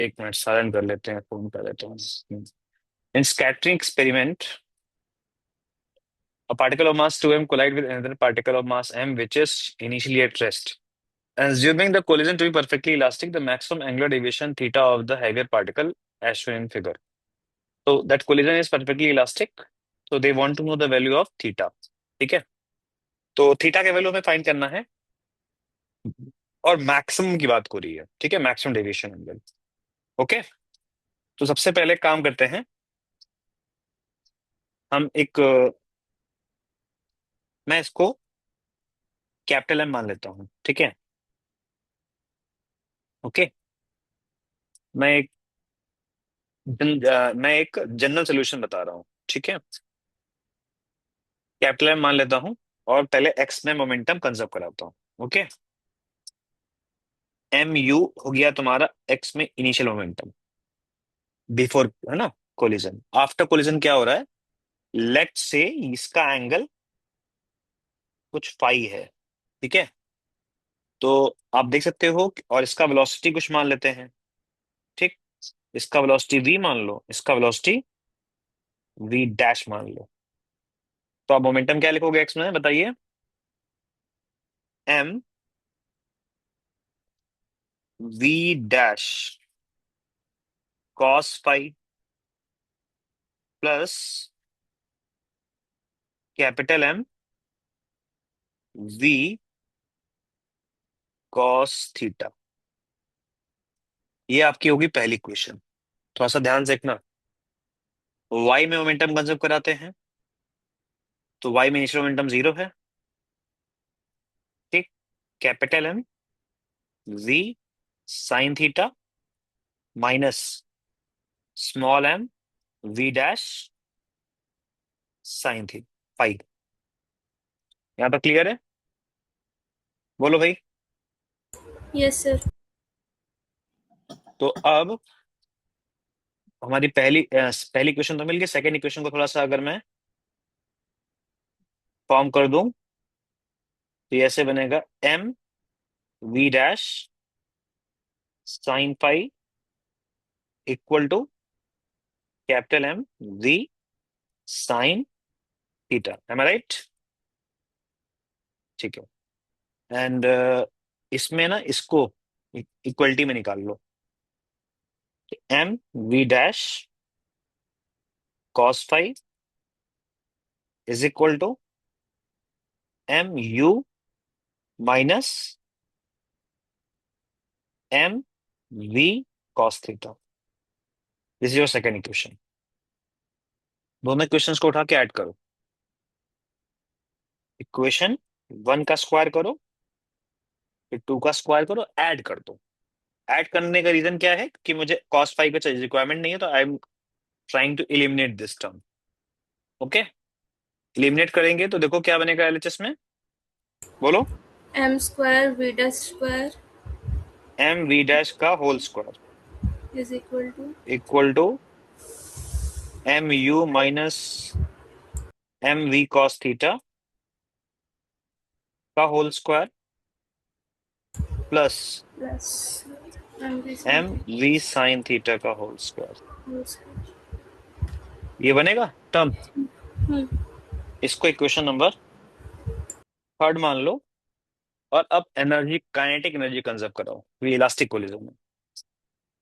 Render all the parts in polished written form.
एक minute silent कर लेते हैं, फोन कर लेते हैं। In scattering experiment, a particle of mass 2m collide with another particle of mass m which is initially at rest. Assuming the collision to be perfectly elastic, the maximum angular deviation theta of the heavier particle as shown in figure. So that collision is perfectly elastic. So they want to know the value of theta. ठीक है, तो theta के value हमें find करना है और maximum की बात हो रही है। ठीक है, मैक्सिमम डेविएशन एंगल। ओके, तो सबसे पहले काम करते हैं हम एक मैं इसको कैपिटल एम मान लेता हूँ। ठीक है, ओके। मैं एक मैं एक जनरल सोल्यूशन बता रहा हूँ। ठीक है, कैपिटल एम मान लेता हूँ और पहले एक्स में मोमेंटम कंजर्व कराता हूँ। ओके, एम यू हो गया तुम्हारा एक्स में इनिशियल मोमेंटम बिफोर, है ना, कोलिजन। आफ्टर कोलिजन क्या हो रहा है, लेट से इसका एंगल कुछ फाई है। ठीक है, तो आप देख सकते हो और इसका वेलोसिटी कुछ मान लेते हैं। ठीक, इसका वेलोसिटी v मान लो, इसका वेलोसिटी v डैश मान लो। तो आप मोमेंटम क्या लिखोगे एक्स में, बताइए। m v dash cos phi plus capital M v cos theta. ये आपकी होगी पहली क्वेश्चन। थोड़ा सा ध्यान से देखना, y में मोमेंटम कंजर्व कराते हैं तो y में इनिशियल मोमेंटम 0 है। ठीक, capital M v sine theta minus small m v dash sine theta phi. यहाँ तक क्लियर है? बोलो भाई। Yes sir. तो अब हमारी पहली क्वेश्चन तो मिल गई। सेकेंड इक्वेशन को थोड़ा सा अगर मैं फॉर्म कर दूं तो ये ऐसे बनेगा m v dash sine phi equal to capital M v sine theta. Am I right? ठीक है, एंड इसमें ना इसको इक्वलिटी में निकाल लो। m v dash cos phi is equal to m u minus m v cos theta. This is your second equation. दोनों equations को उठा के ऐड करो। इक्वेशन 1 का स्क्वायर करो, फिर 2 का स्क्वायर करो, ऐड कर दो। ऐड करने का रीजन क्या है कि मुझे कॉस फाई का रिक्वायरमेंट नहीं है, तो I am trying to eliminate this term. Okay, eliminate करेंगे तो देखो क्या बनेगा एलएचएस में, बोलो। M square V dash square m v dash का whole square is equal to equal to m u minus m v cos theta का whole square plus plus M V m v sine theta का whole square. Square. ये बनेगा term. इसको equation number third मान लो। और अब energy, kinetic energy conserve कराओ ये इलास्टिक कोलिजन में।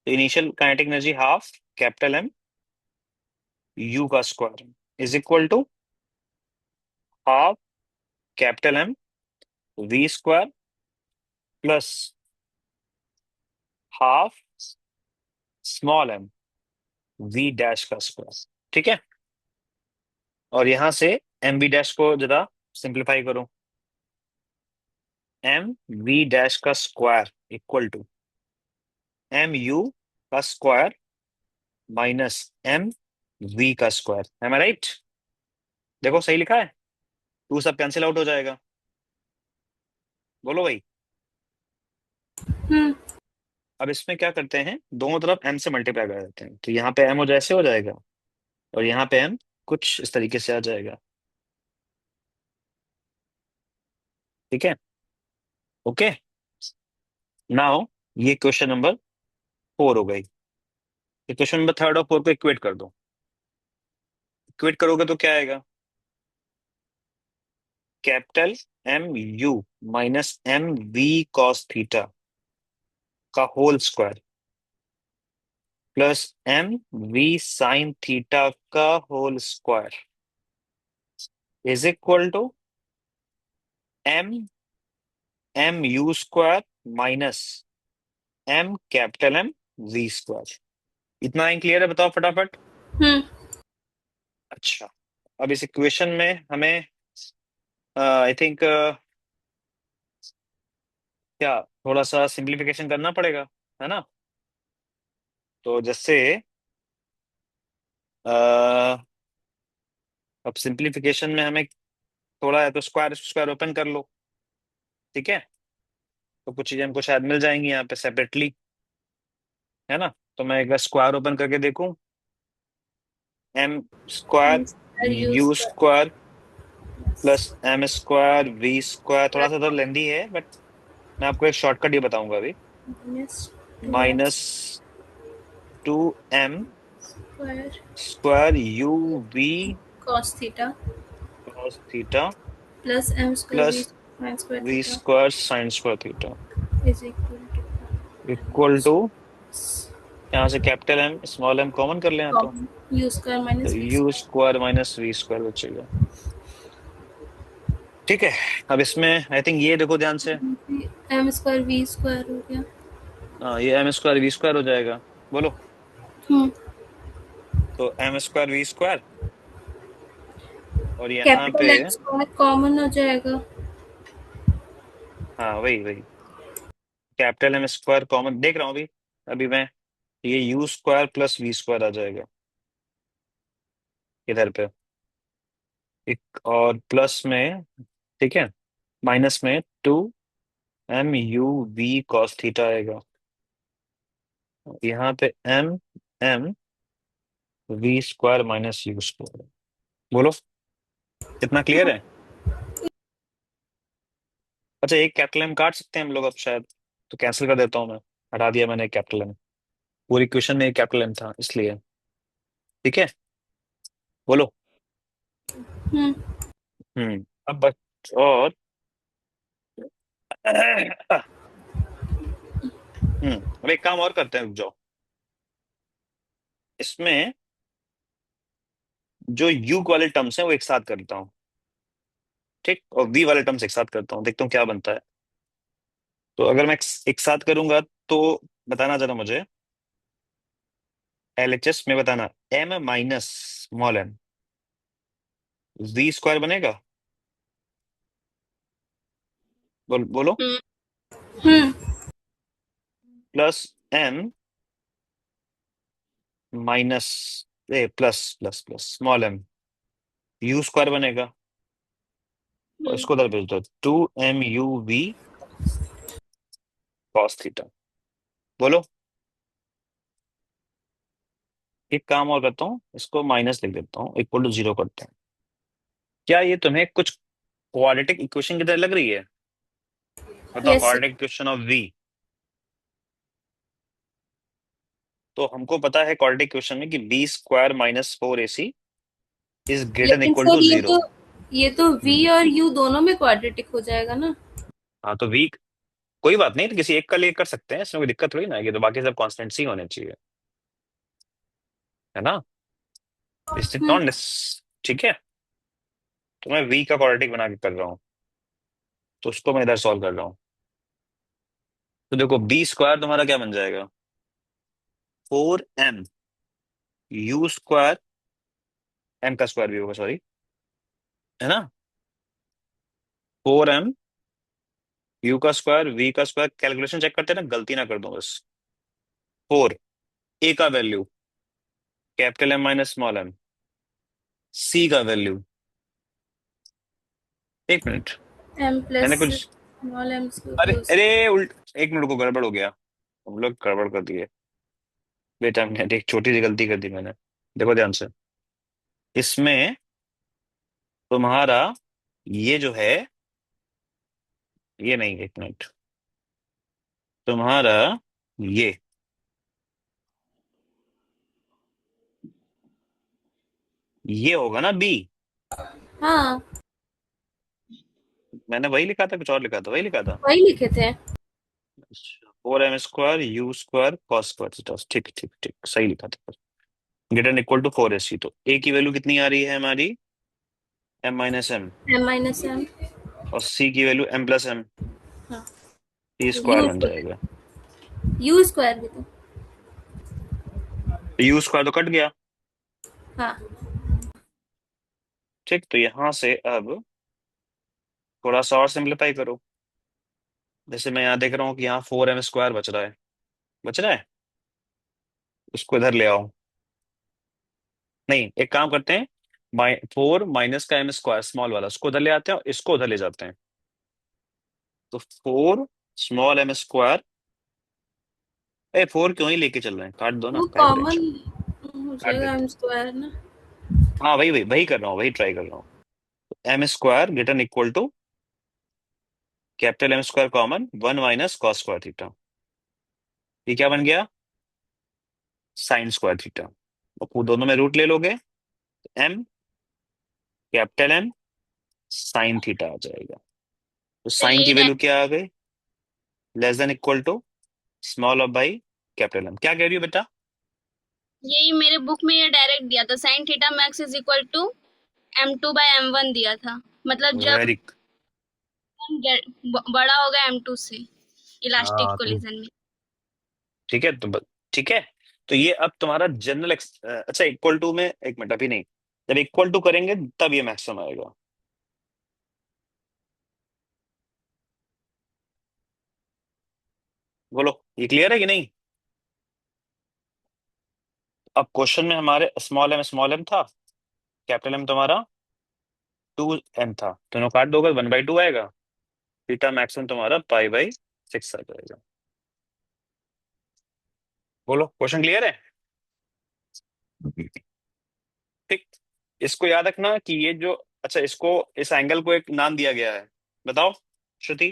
तो initial kinetic energy half capital M u का square is equal to half capital M v square plus half small m v dash का square. ठीक है, और यहां से m v डैश को जरा सिंप्लीफाई करो। m v डैश का square equal to m u का स्क्वायर माइनस m v का स्क्वायर। है मैं राइट? देखो सही लिखा है, टू सब कैंसिल आउट हो जाएगा। बोलो भाई। अब इसमें क्या करते हैं, दोनों तरफ m से मल्टीप्लाई कर देते हैं, तो यहाँ पे m हो जैसे हो जाएगा और यहाँ पे m कुछ इस तरीके से आ जाएगा। ठीक है, ओके। नाउ ये क्वेश्चन नंबर 4 हो गई। इक्वेशन नंबर थर्ड और फोर्थ को इक्वेट कर दो। इक्वेट करोगे तो क्या आएगा? Capital M U minus M V cos theta का whole square plus M V sine theta का whole square is equal to M M U square minus M capital M V square. इतना ही clear है? बताओ फटाफट। हम्म। अच्छा, अब इस इक्वेशन में हमें आई थिंक क्या थोड़ा सा सिंप्लीफिकेशन करना पड़ेगा, है ना? तो जैसे अ, अब सिंप्लीफिकेशन में हमें थोड़ा है तो स्क्वायर स्क्वायर ओपन कर लो। ठीक है, तो कुछ चीजें हमको शायद मिल जाएंगी यहाँ पे सेपरेटली, है ना? तो मैं एक बार स्क्वायर ओपन करके देखूं। M square M square U U square square plus M square V square, थोड़ा सा तो लेंदी है बट मैं आपको एक शॉर्टकट ये बताऊंगा अभी। Minus two M minus two M square square U V cos theta cos theta plus M square plus V sine square V theta square sine square theta is equal equal to, to यहाँ से capital M small M common कर लें तो common U square तो minus V U square minus V square बचेगा। ठीक है, अब इसमें आई थिंक ये देखो ध्यान से। Square M square V square हो गया। हाँ, ये एम स्क्वायर वी स्क्वायर हो जाएगा। बोलो। हम्म। तो एम स्क्वायर वी स्क्वायर और यहाँ पे कैपिटल एम स्क्वायर कॉमन हो जाएगा। हाँ वही वही कैपिटल एम स्क्वायर कॉमन देख रहा हूँ अभी। अभी मैं ये U square plus V square आ जाएगा इधर पे एक और प्लस में। ठीक है, माइनस में two M U V cos theta आएगा। यहाँ पे M M V square minus U square. बोलो, कितना क्लियर है? अच्छा, एक कैपिटल एम काट सकते हैं हम लोग अब शायद, तो कैंसिल कर देता हूँ मैं। हटा दिया मैंने कैपिटल एम, पूरी क्वेश्चन में एक कैपिटल एम था इसलिए। ठीक है, बोलो। हम्म। अब बस और अब एक काम और करते हैं, रुक जाओ। इसमें जो यू वाले टर्म्स हैं वो एक साथ करता हूँ, ठीक, और वी वाले टर्म्स एक साथ करता हूँ, देखता हूँ क्या बनता है। तो अगर मैं एक साथ करूंगा तो बताना जरा मुझे, एलएचएस में बताना, M minus small M V square बनेगा। बोलो। हम्म। हम्म। Plus M minus A plus plus plus small M U square बनेगा। और हम्म। इसको उधर भेज दो, two M U V cos theta. बोलो। एक काम और करता हूँ, इसको माइनस लिख देता हूँ, इक्वल टू जीरो करते हैं। क्या ये तुम्हें कुछ क्वाड्रेटिक इक्वेशन की तरह लग रही है? बताओ, yes. Quadratic equation of V. तो हमको पता है क्वाड्रेटिक इक्वेशन में कि B square minus four A C is greater than लेकिन इक्वल सर टू जीरो। ये तो वी और यू दोनों में क्वाड्रेटिक हो जाएगा ना। हाँ तो वी कोई बात नहीं, तो किसी एक का लिए कर सकते हैं, इसमें कोई दिक्कत थोड़ी ना है, तो बाकी सब कॉन्स्टेंट्स ही होने चाहिए, है ना? It's hmm. नॉट। ठीक है, तो मैं वी का क्वाड्रेटिक बना के कर रहा हूँ, तो उसको मैं इधर सॉल्व कर रहा हूँ। तो देखो बी स्क्वायर तुम्हारा क्या बन जाएगा? Four M U square, M का स्क्वायर भी होगा सॉरी, है ना? फोर एम यू का स्क्वायर वी का स्क्वायर, कैलकुलेशन चेक करते हैं ना, गलती ना कर दो बस। फोर, ए का value capital M minus small M, C का वैल्यू, एक मिनट, एम प्लस मैंने कुछ, स्मॉल एम अरे क्लोज। अरे उल्ट, एक मिनट को गड़बड़ हो गया, हम लोग गड़बड़ कर दिए बेटा, मैंने एक छोटी सी गलती कर दी मैंने। देखो ध्यान से, इसमें तुम्हारा ये जो है, ये नहीं, एक मिनट, तुम्हारा ये ये होगा ना बी। हाँ, मैंने वही लिखा था, कुछ और लिखा था? वही लिखा था। वही लिखे थे। अच्छा, 4m² u² cos² थीटा। ठीक ठीक ठीक, सही लिखा था। ग्रेटर इक्वल टू 4ac, तो ए की वैल्यू कितनी आ रही है हमारी? m-m, m-m। और सी की वैल्यू m+m, हाँ, टी यू स्क्वायर बन स्क्वायर। जाएगा। यू स्क्वायर भी तो। यू स्क्वायर तो कट गया। हाँ। ठीक, तो यहां से अब थोड़ा सा और सिंप्लीफाई करो। जैसे मैं यहाँ देख रहा हूँ कि यहाँ 4m² बच रहा है। बच रहा है, उसको इधर ले आओ। नहीं, एक काम करते हैं, 4 माइनस का m² स्मॉल वाला, उसको उधर ले आते हैं और इसको उधर ले जाते हैं। तो 4 स्मॉल m²। ए, 4 क्यों ही लेके चल रहे हैं, काट दो ना, वो काय को कॉमन टेंशन। हो काट जाएगा देते एम हैं। स्क्वायर ना। हाँ, वही वही वही कर रहा हूँ, वही ट्राई कर रहा हूँ। m² greater equal to capital m² common 1 - cos² theta. ये क्या बन गया? sin² theta. और दोनों में रूट ले लोगे, m capital M sine theta आ जाएगा। तो सर साइन यही की वैल्यू क्या आ गई? Less than equal to small of by capital M। क्या कह रही हो बेटा? यही मेरे बुक में ये डायरेक्ट दिया था, sine theta max is equal to m2/m1 दिया था। मतलब जब वेरी। बड़ा होगा m2 से इलास्टिक हाँ तुम, कोलिजन में। ठीक है, ठीक है। तो ये अब तुम्हारा जनरल अच्छा, इक्वल टू में, एक मिनट, अभी नहीं। जब इक्वल टू करेंगे तब ये मैक्सिमम आएगा। बोलो, ये क्लियर है कि नहीं? अब क्वेश्चन में हमारे स्मॉल एम था, कैपिटल एम तुम्हारा 2m था, दोनों काट दोगे 1/2 आएगा। थीटा मैक्सिमम तुम्हारा π/6 आ जाएगा। बोलो, क्वेश्चन क्लियर है? ठीक। इसको याद रखना कि ये जो, अच्छा, इसको, इस एंगल को एक नाम दिया गया है। बताओ श्रुति,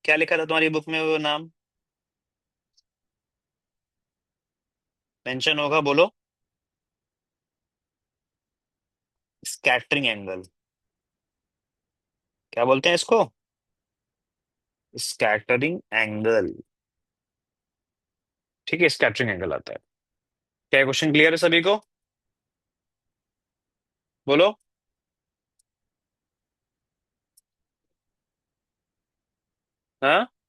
क्या लिखा था तुम्हारी बुक में वो नाम? मेंशन होगा, बोलो। Scattering angle. क्या बोलते हैं इसको? Scattering angle. ठीक है, स्कैटरिंग एंगल आता है। क्या क्वेश्चन क्लियर है सभी को? बोलो। हाँ।